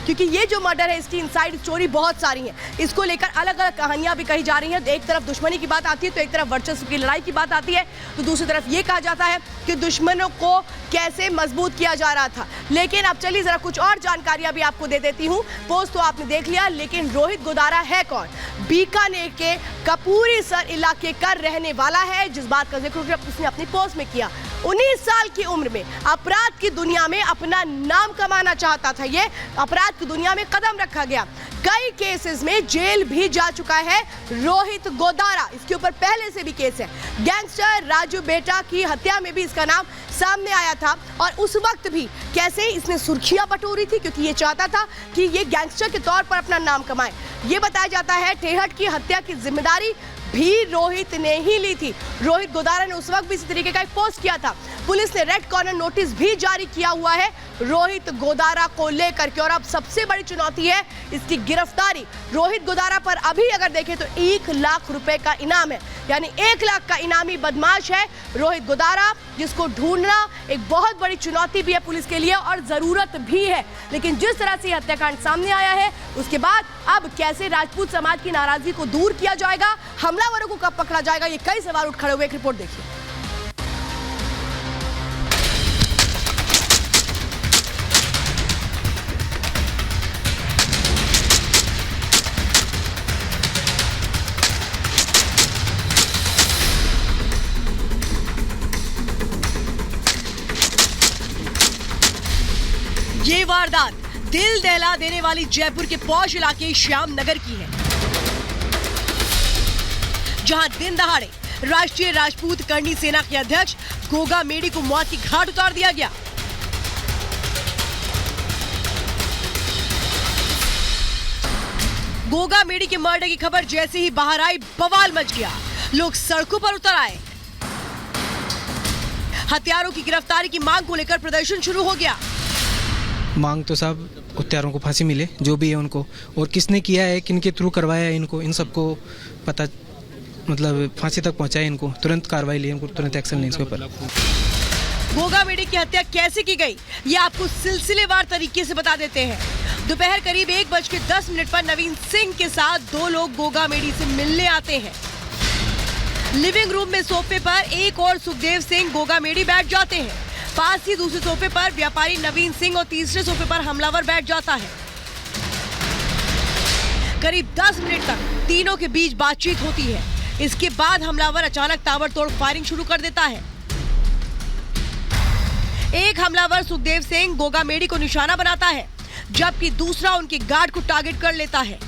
क्योंकि ये जो मर्डर है इसकी इनसाइड स्टोरी बहुत सारी है। इसको लेकर अलग अलग कहानियां भी कही जा रही हैं। एक तरफ दुश्मनी की बात आती है तो एक तरफ वर्चस्व की लड़ाई की बात आती है, तो दूसरी तरफ ये कहा जाता है कि दुश्मनों को कैसे मजबूत किया जा रहा था। लेकिन अब चलिए जरा कुछ और जानकारियां भी आपको दे देती हूँ। पोस्ट तो आपने देख लिया, लेकिन रोहित गोदारा है कौन? बीकानेर के कपूरीसर इलाके का रहने वाला है, जिस बात का जिक्र उसने अपनी पोस्ट में किया। 19 साल की उम्र में अपराध की दुनिया में अपना नाम कमाना चाहता था। ये अपराध की दुनिया में कदम रखा गया, कई केसेस में जेल भी जा चुका है रोहित गोदारा। इसके ऊपर पहले से भी केस है। गैंगस्टर राजू बेटा की हत्या में भी इसका नाम सामने आया था और उस वक्त भी कैसे इसने सुर्खियां बटोरी थी, क्योंकि ये चाहता था कि ये गैंगस्टर के तौर पर अपना नाम कमाए। ये बताया जाता है टेहट की हत्या की जिम्मेदारी भी रोहित ने ही ली थी। रोहित गोदारा ने उस वक्त भी इसी तरीके का एक पोस्ट किया था। पुलिस ने रेड कॉर्नर नोटिस भी जारी किया हुआ है रोहित गोदारा को लेकर के, और अब सबसे बड़ी चुनौती है इसकी गिरफ्तारी। रोहित गोदारा पर अभी अगर देखें तो 1 लाख रुपए का इनाम है, यानी 1 लाख का इनामी बदमाश है रोहित गोदारा, जिसको ढूंढना एक बहुत बड़ी चुनौती भी है पुलिस के लिए और जरूरत भी है। लेकिन जिस तरह से हत्याकांड सामने आया है उसके बाद अब कैसे राजपूत समाज की नाराजगी को दूर किया जाएगा, हमलावरों को कब पकड़ा जाएगा, ये कई सवाल उठ खड़े हुए। एक रिपोर्ट देखिए। ये वारदात दिल दहला देने वाली जयपुर के पौष इलाके श्याम नगर की है, जहां दिन दहाड़े राष्ट्रीय राजपूत करनी सेना के अध्यक्ष गोगा मेडी को मौत की घाट उतार दिया गया। गोगा मेडी के मर्डर की खबर जैसे ही बाहर आई बवाल मच गया, लोग सड़कों पर उतर आए। हत्यारों की गिरफ्तारी की मांग को लेकर प्रदर्शन शुरू हो गया। मांग तो साहब हत्यारों को फांसी मिले, जो भी है उनको, और किसने किया है, किनके थ्रू करवाया है इनको, इन सबको पता, मतलब फांसी तक पहुंचाए, इनको तुरंत कार्रवाई ले, इनको तुरंत एक्शन लें इसके ऊपर। गोगा मेडी की हत्या कैसे की गई ये आपको सिलसिलेवार तरीके से बता देते हैं। दोपहर करीब 1:10 पर नवीन सिंह के साथ 2 लोग गोगा मेडी से मिलने आते हैं। लिविंग रूम में सोफे पर एक और सुखदेव सिंह गोगा मेडी बैठ जाते हैं। पास ही दूसरे सोफे पर व्यापारी नवीन सिंह और तीसरे सोफे पर हमलावर बैठ जाता है। करीब 10 मिनट तक तीनों के बीच बातचीत होती है। इसके बाद हमलावर अचानक ताबड़तोड़ फायरिंग शुरू कर देता है। एक हमलावर सुखदेव सिंह गोगा मेडी को निशाना बनाता है, जबकि दूसरा उनके गार्ड को टारगेट कर लेता है।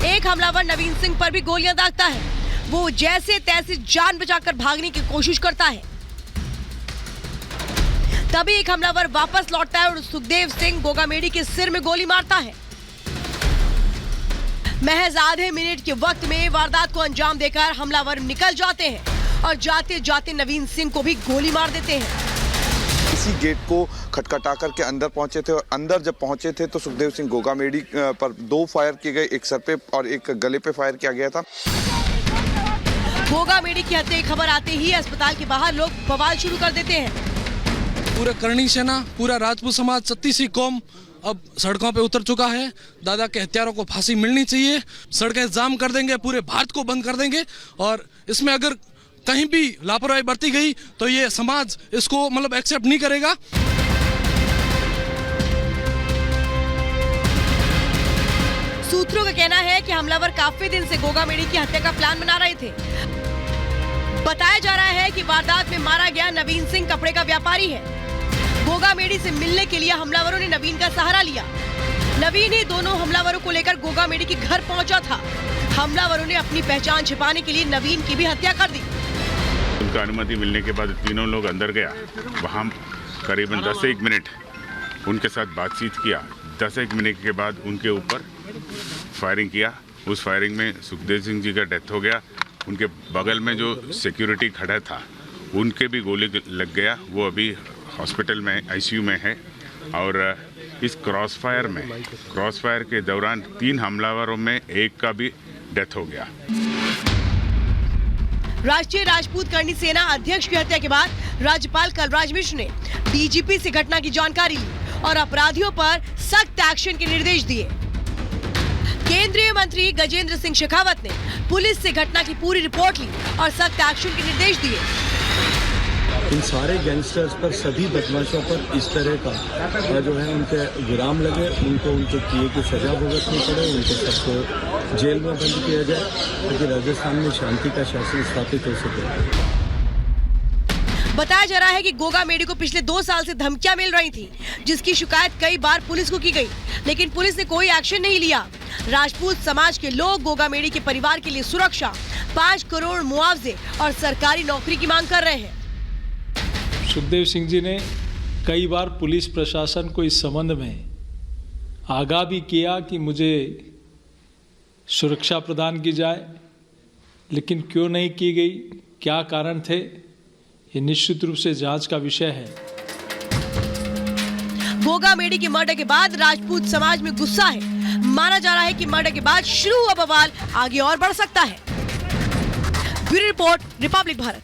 एक हमलावर नवीन सिंह पर भी गोलियां दागता है। वो जैसे तैसे जान बचाकर भागने की कोशिश करता है। तभी एक हमलावर वापस लौटता है और सुखदेव सिंह गोगा मेडी के सिर में गोली मारता है। महज आधे मिनट के वक्त में वारदात को अंजाम देकर हमलावर निकल जाते हैं और जाते जाते नवीन सिंह को भी गोली मार देते हैं। इसी गेट को खटखटा करके अंदर पहुंचे थे और अंदर जब पहुंचे थे तो सुखदेव सिंह गोगा मेडी पर 2 फायर किए गए, एक सर पे और एक गले पे फायर किया गया था। गोगा मेडी की हत्या की खबर आते ही अस्पताल के बाहर लोग बवाल शुरू कर देते हैं। पूरा करनी सेना, पूरा राजपूत समाज, 36 कौम अब सड़कों पे उतर चुका है। दादा के हत्यारों को फांसी मिलनी चाहिए। सड़कें जाम कर देंगे, पूरे भारत को बंद कर देंगे, और इसमें अगर कहीं भी लापरवाही बरती गई तो ये समाज इसको मतलब एक्सेप्ट नहीं करेगा। सूत्रों का कहना है कि हमलावर काफी दिन से गोगा मेडी की हत्या का प्लान बना रहे थे। बताया जा रहा है कि वारदात में मारा गया नवीन सिंह कपड़े का व्यापारी है। गोगा मेडी से मिलने के लिए हमलावरों ने नवीन का सहारा लिया। नवीन ही दोनों हमलावरों को लेकर गोगा मेडी के घर पहुंचा था। हमलावरों ने अपनी पहचान छिपाने के लिए नवीन की भी हत्या कर दी। उनका अनुमति मिलने के बाद तीनों लोग अंदर गया। वहाँ करीबन 10-1 मिनट उनके साथ बातचीत किया। 10-1 मिनट के बाद उनके ऊपर फायरिंग किया। उस फायरिंग में सुखदेव सिंह जी का डेथ हो गया। उनके बगल में जो सिक्योरिटी खड़ा था उनके भी गोली लग गया। वो अभी हॉस्पिटल में आईसीयू में है। और इस क्रॉसफायर के दौरान 3 हमलावरों में एक का भी डेथ हो गया। राष्ट्रीय राजपूत करनी सेना अध्यक्ष की हत्या के बाद राज्यपाल कलराज मिश्र ने डीजीपी से घटना की जानकारी ली और अपराधियों पर सख्त एक्शन के निर्देश दिए। केंद्रीय मंत्री गजेंद्र सिंह शेखावत ने पुलिस से घटना की पूरी रिपोर्ट ली और सख्त एक्शन के निर्देश दिए। इन सारे गैंगस्टर्स पर, सभी बदमाशों पर इस तरह का जो है उनके विराम लगे, उनको उनके किए की सजा भुगतनी पड़े, उनको सबको जेल में बंद किया जाए ताकि राजस्थान में शांति का शासन स्थापित हो सके। बताया जा रहा है कि गोगा मेडी को पिछले 2 साल से धमकियां मिल रही थी, जिसकी शिकायत कई बार पुलिस को की गई, लेकिन पुलिस ने कोई एक्शन नहीं लिया। राजपूत समाज के लोग गोगा मेडी के परिवार के लिए सुरक्षा, 5 करोड़ मुआवजे और सरकारी नौकरी की मांग कर रहे हैं। सुखदेव सिंह जी ने कई बार पुलिस प्रशासन को इस संबंध में आगाह भी किया कि मुझे सुरक्षा प्रदान की जाए, लेकिन क्यों नहीं की गई, क्या कारण थे, ये निश्चित रूप से जांच का विषय है। गोगा मेडी के मर्डर के बाद राजपूत समाज में गुस्सा है। माना जा रहा है कि मर्डर के बाद शुरू हुआ बवाल आगे और बढ़ सकता है। Bureau report, Republic Bharat.